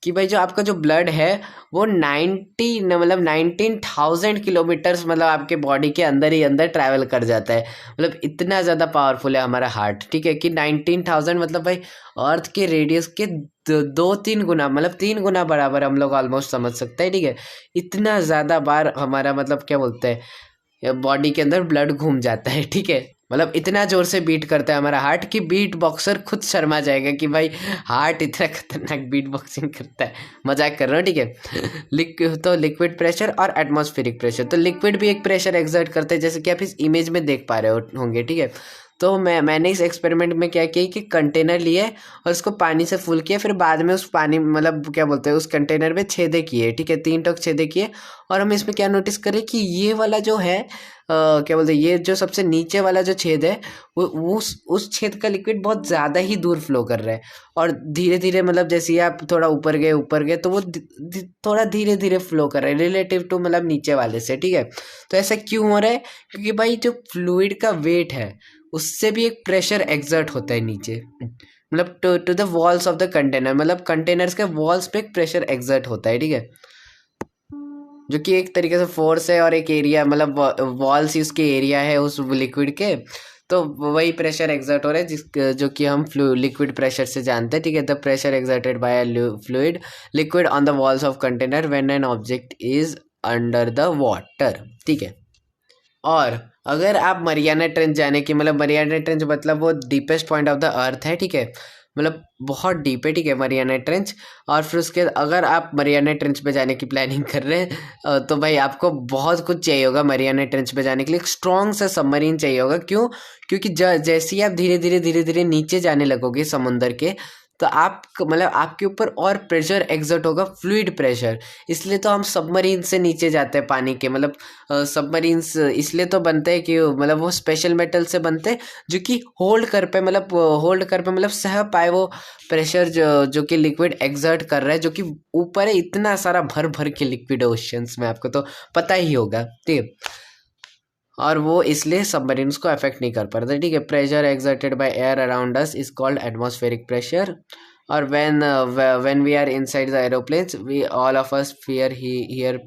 कि भाई जो आपका जो ब्लड है वो 19,000 किलोमीटर्स मतलब आपके बॉडी के अंदर ही अंदर ट्रैवल कर जाता है। मतलब इतना ज़्यादा पावरफुल है हमारा हार्ट, ठीक है, कि 19,000 मतलब भाई अर्थ के रेडियस के दो तीन गुना मतलब 3 गुना बराबर हम लोग ऑलमोस्ट समझ सकते हैं, ठीक है। इतना ज़्यादा बार हमारा मतलब क्या बोलते हैं बॉडी के अंदर ब्लड घूम जाता है, ठीक है। मतलब इतना जोर से बीट करता है हमारा हार्ट कि बीट बॉक्सर खुद शर्मा जाएगा कि भाई हार्ट इतना खतरनाक बीट बॉक्सिंग करता है। मजाक कर रहा हूँ, ठीक है। तो लिक्विड प्रेशर और एटमॉस्फेरिक प्रेशर, तो लिक्विड भी एक प्रेशर एक्सर्ट करते हैं, जैसे कि आप इस इमेज में देख पा रहे होंगे, ठीक है। तो मैंने इस एक्सपेरिमेंट में क्या किया कि कंटेनर लिए और उसको पानी से फुल किया, फिर बाद में उस पानी मतलब क्या बोलते हैं उस कंटेनर में छेदे किए, ठीक है, 3 छेदे किए। और हम इसमें क्या नोटिस करें कि ये वाला जो है क्या बोलते हैं ये जो सबसे नीचे वाला जो छेद है वो उस छेद का लिक्विड बहुत ज़्यादा ही दूर फ्लो कर रहा है। और धीरे धीरे मतलब जैसे ही आप थोड़ा ऊपर गए तो वो थोड़ा धीरे धीरे फ्लो कर रहा है रिलेटिव टू मतलब नीचे वाले से, ठीक है। तो ऐसा क्यों हो रहा है? क्योंकि भाई जो फ्लूइड का वेट है उससे भी एक प्रेशर एक्सर्ट होता है नीचे, मतलब to the walls of the container, मतलब कंटेनर्स के वॉल्स पे एक प्रेशर एक्सर्ट होता है, ठीक है, जो कि एक तरीके से फोर्स है और एक एरिया मतलब वॉल्स ही उसके एरिया है उस लिक्विड के। तो वही प्रेशर एक्सर्ट हो रहा है जो कि हम लिक्विड प्रेशर से जानते हैं, ठीक है। The pressure exerted bye fluid liquid on the walls of container when an object is under the water, ठीक है। और अगर आप मरियाना ट्रेंच जाने की मतलब मरियाना ट्रेंच मतलब वो deepest point of the earth है, ठीक है, मतलब बहुत डीप है, ठीक है, मरियाना ट्रेंच। और फिर उसके अगर आप मरियाना ट्रेंच पे जाने की प्लानिंग कर रहे हैं तो भाई आपको बहुत कुछ चाहिए होगा मरियाना ट्रेंच पे जाने के लिए। एक स्ट्रॉन्ग सा सबमरीन चाहिए होगा। क्यों? क्योंकि जैसे ही आप धीरे धीरे नीचे जाने लगोगे समुंदर के, तो आप मतलब आपके ऊपर और प्रेशर एक्सर्ट होगा, फ्लूइड प्रेशर। इसलिए तो हम सबमरीन से नीचे जाते हैं पानी के, मतलब सबमरीन्स इसलिए तो बनते हैं कि मतलब वो स्पेशल मेटल से बनते हैं जो कि होल्ड कर पे मतलब सह पाए वो प्रेशर जो कि लिक्विड एक्सर्ट कर रहा है, जो कि ऊपर है इतना सारा भर भर के लिक्विड ओशियंस में, आपको तो पता ही होगा, ठीक है। और वो इसलिए सबमरीन्स को अफेक्ट नहीं कर पाता, ठीक है। Pressure exerted by air around us is called atmospheric pressure. और when we are inside the aeroplanes we all of us fear ear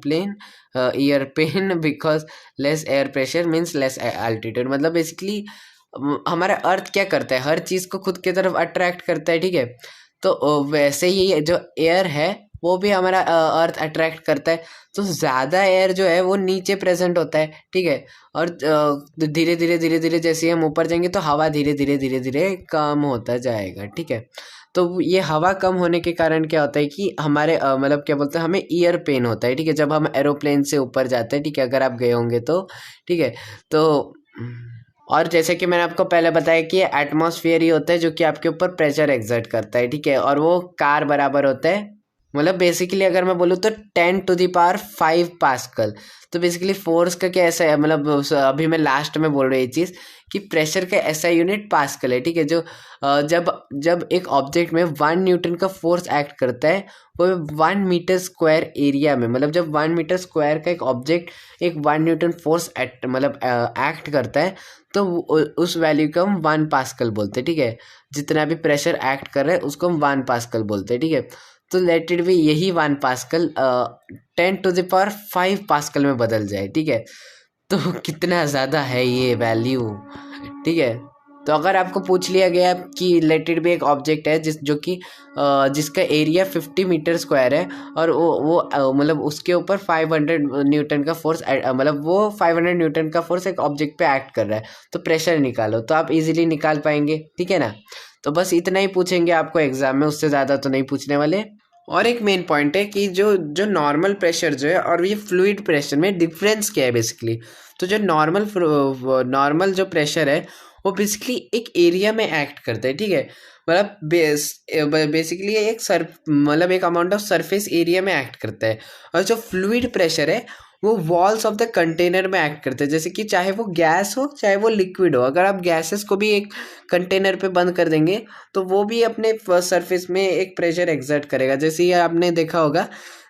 pain because less air pressure means less altitude. मतलब basically हमारा earth क्या करता है, हर चीज़ को खुद की तरफ अट्रैक्ट करता है, ठीक है। तो वैसे ही जो एयर है वो भी हमारा अर्थ अट्रैक्ट करता है। तो ज़्यादा एयर जो है वो नीचे प्रेजेंट होता है, ठीक है। और धीरे धीरे जैसे ही हम ऊपर जाएंगे तो हवा धीरे धीरे कम होता जाएगा, ठीक है। तो ये हवा कम होने के कारण क्या होता है कि हमारे मतलब क्या बोलते हैं हमें ईयर पेन होता है, ठीक है, जब हम एरोप्लेन से ऊपर जाते हैं, ठीक है, अगर आप गए होंगे तो, ठीक है। तो और जैसे कि मैंने आपको पहले बताया कि एटमॉस्फेयर ही होता है जो कि आपके ऊपर प्रेशर एक्सर्ट करता है, ठीक है। और वो कार बराबर होता है, मतलब बेसिकली अगर मैं बोलूँ तो 10⁵ पास्कल। तो बेसिकली फोर्स का क्या ऐसा है, मतलब अभी मैं लास्ट में बोल रही चीज़ कि प्रेशर का ऐसा यूनिट पास्कल है, ठीक है। जो जब एक ऑब्जेक्ट में 1 न्यूटन का फोर्स एक्ट करता है वो 1 मीटर स्क्वायर एरिया में, मतलब जब 1 मीटर स्क्वायर का एक ऑब्जेक्ट एक 1 न्यूटन फोर्स एक्ट करता है तो उस वैल्यू को हम 1 पास्कल बोलते हैं, ठीक है। जितना भी प्रेशर एक्ट कर रहा है उसको हम 1 पास्कल बोलते हैं, ठीक है। तो लेट इट भी यही 1 पास्कल 10⁵ पास्कल में बदल जाए, ठीक है। तो कितना ज़्यादा है ये वैल्यू, ठीक है। तो अगर आपको पूछ लिया गया कि लेट इट भी एक ऑब्जेक्ट है जिसका एरिया 50 मीटर स्क्वायर है और वो मतलब उसके ऊपर 500 न्यूटन का फोर्स मतलब वो 500 न्यूटन का फोर्स एक ऑब्जेक्ट पे एक्ट कर रहा है, तो प्रेशर निकालो, तो आप इजीली निकाल पाएंगे, ठीक है ना। तो बस इतना ही पूछेंगे आपको एग्जाम में, उससे ज़्यादा तो नहीं पूछने वाले। और एक मेन पॉइंट है कि जो नॉर्मल प्रेशर जो है और ये फ्लूइड प्रेशर में डिफरेंस क्या है बेसिकली। तो जो नॉर्मल जो प्रेशर है वो बेसिकली एक एरिया में एक्ट करता है, ठीक है। मतलब बेसिकली एक अमाउंट ऑफ सरफेस एरिया में एक्ट करता है। और जो फ्लूइड प्रेशर है वो वॉल्स ऑफ द कंटेनर में एक्ट करते हैं, जैसे कि चाहे वो गैस हो चाहे वो लिक्विड हो। अगर आप गैसेस को भी एक कंटेनर पे बंद कर देंगे तो वो भी अपने सरफेस में एक प्रेशर एक्सर्ट करेगा। जैसे ये आपने देखा होगा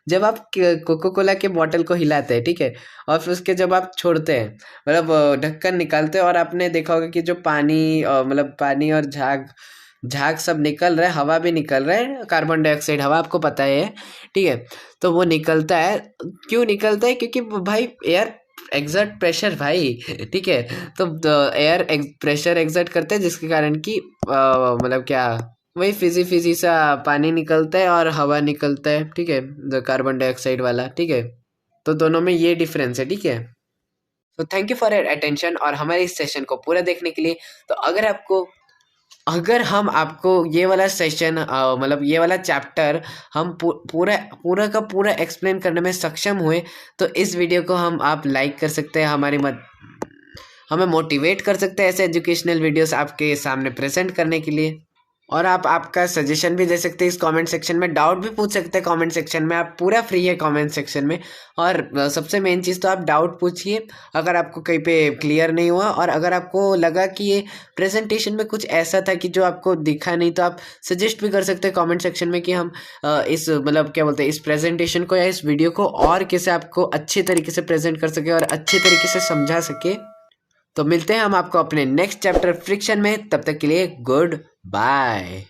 जब आप कोको कोला के बॉटल को हिलाते हैं, ठीक है, और फिर उसके जब आप छोड़ते हैं मतलब ढक्कन निकालते हैं और आपने देखा होगा कि जो पानी मतलब पानी और झाग सब निकल रहा है, हवा भी निकल रहा है, कार्बन डाइऑक्साइड हवा, आपको पता है, ठीक है। तो वो निकलता है, क्यों निकलता है? क्योंकि भाई एयर एक्सर्ट प्रेशर भाई, ठीक है। तो एयर प्रेशर एक्सर्ट करते हैं जिसके कारण कि मतलब क्या वही फिजी फिजी सा पानी निकलता है और हवा निकलता है, ठीक है, जो कार्बन डाइऑक्साइड वाला, ठीक है। तो दोनों में ये डिफरेंस है, ठीक है। तो thank you for your attention और हमारे इस सेशन को पूरा देखने के लिए। तो अगर हम आपको ये वाला सेशन मतलब ये वाला चैप्टर हम पूरा पूरा का पूरा एक्सप्लेन करने में सक्षम हुए, तो इस वीडियो को आप लाइक कर सकते हैं, हमें मोटिवेट कर सकते हैं ऐसे एजुकेशनल वीडियोस आपके सामने प्रेजेंट करने के लिए। और आप आपका सजेशन भी दे सकते हैं इस कमेंट सेक्शन में, डाउट भी पूछ सकते हैं कमेंट सेक्शन में, आप पूरा फ्री है कमेंट सेक्शन में। और सबसे मेन चीज़ तो आप डाउट पूछिए अगर आपको कहीं पे क्लियर नहीं हुआ, और अगर आपको लगा कि ये प्रेजेंटेशन में कुछ ऐसा था कि जो आपको दिखा नहीं, तो आप सजेस्ट भी कर सकते हैं कमेंट सेक्शन में कि हम इस मतलब क्या बोलते हैं इस प्रेजेंटेशन को या इस वीडियो को और कैसे आपको अच्छे तरीके से प्रेजेंट कर सके और अच्छे तरीके से समझा सके। तो मिलते हैं हम आपको अपने नेक्स्ट चैप्टर फ्रिक्शन में, तब तक के लिए गुड बाय।